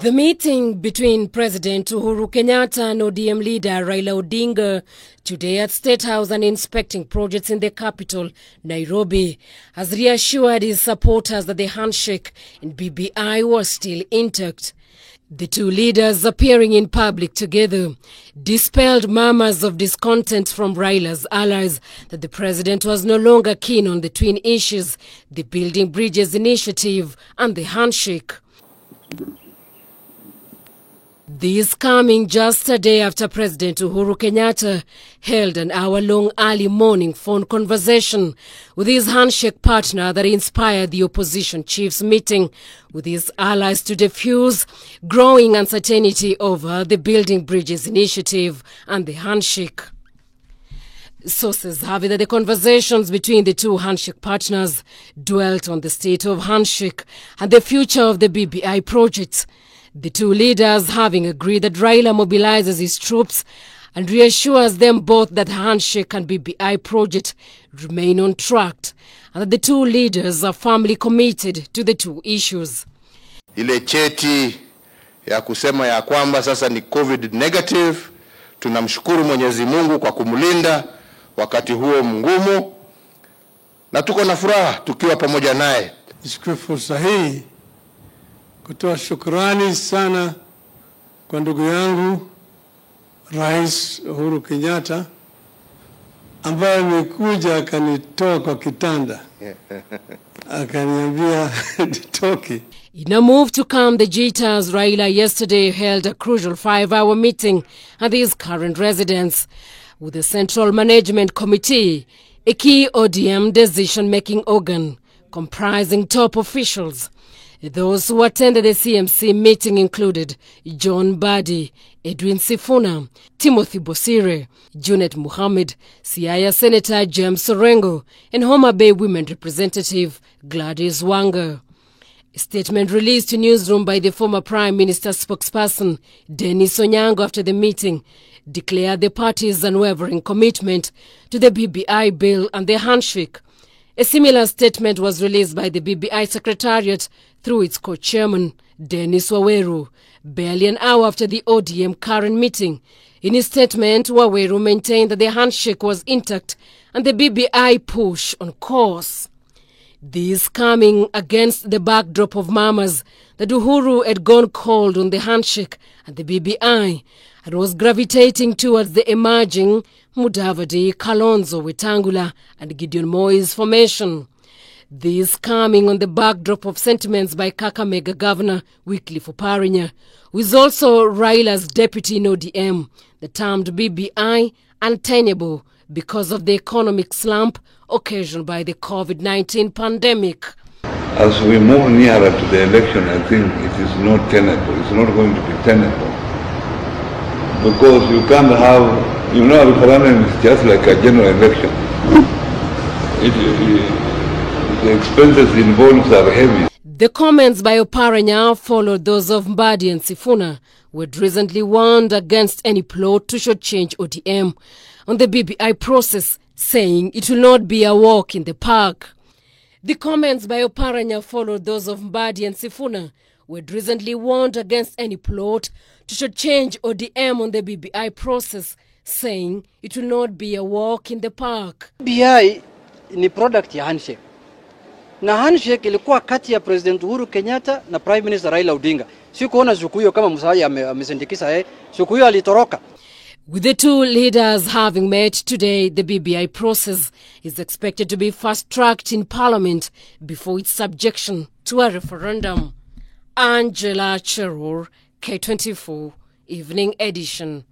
The meeting between President Uhuru Kenyatta and ODM leader Raila Odinga today at Statehouse and inspecting projects in the capital, Nairobi, has reassured his supporters that the handshake in BBI was still intact. The two leaders appearing in public together dispelled murmurs of discontent from Raila's allies that the president was no longer keen on the twin issues, the Building Bridges initiative and the handshake. This coming just a day after President Uhuru Kenyatta held an hour-long early morning phone conversation with his handshake partner that inspired the opposition chiefs meeting with his allies to defuse growing uncertainty over the Building Bridges initiative and the handshake. Sources have it that the conversations between the two handshake partners dwelt on the state of handshake and the future of the BBI project. The two leaders having agreed that Raila mobilizes his troops and reassures them both that handshake and BBI project remain on track and that the two leaders are firmly committed to the two issues. Ile cheti ya kusema ya kwamba sasa ni COVID negative, tunamshukuru Mwenyezi Mungu kwa kumlinda wakati huo mgumu na tuko na furaha tukiwa pamoja naye. Nichukue fursa hii kutoa shukrani sana kwa ndugu yangu Rais Uhuru Kenyatta ambaye amekuja akanitoa kwa kitanda akaniambia nitoke. In a move to calm the jitters, Raila yesterday held a crucial 5-hour meeting at his current residence with the Central Management Committee, a key ODM decision-making organ comprising top officials. Those who attended the CMC meeting included John Badi, Edwin Sifuna, Timothy Bosire, Junet Mohammed, Siaya Senator James Sorengo, and Homa Bay Women Representative Gladys Wanga. A statement released to Newsroom by the former Prime Minister spokesperson Dennis Onyango after the meeting declared the party's unwavering commitment to the BBI bill and the handshake. A similar statement was released by the BBI Secretariat through its co-chairman, Dennis Waweru, barely an hour after the ODM current meeting. In his statement, Waweru maintained that the handshake was intact and the BBI push on course. This coming against the backdrop of murmurs that Uhuru had gone cold on the handshake and the BBI and was gravitating towards the emerging Mudavadi, Kalonzo, Wetangula and Gideon Moi's formation. This coming on the backdrop of sentiments by Kakamega Governor Wycliffe Oparanya, who is also Raila's deputy in ODM, that termed BBI untenable because of the economic slump occasioned by the COVID-19 pandemic. As we move nearer to the election, I think it is not tenable. It's not going to be tenable. Because you can't have, a referendum is just like a general election. The expenses involved are heavy. The comments by Oparanya followed those of Mbadi and Sifuna, who had recently warned against any plot to shortchange ODM on the BBI process, saying it will not be a walk in the park. The comments by Oparanya followed those of Mbadi and Sifuna, who had recently warned against any plot to shortchange ODM on the BBI process, saying it will not be a walk in the park. BBI ni product ya handshake. Na handshake ilikuwa kati ya President Uhuru Kenyatta na Prime Minister Raila Odinga. Sikuona siku hiyo kama Musaya amesindikisa siku hiyo alitoroka. With the two leaders having met today, the BBI process is expected to be fast-tracked in Parliament before its subjection to a referendum. Angela Cheror, K24, Evening Edition.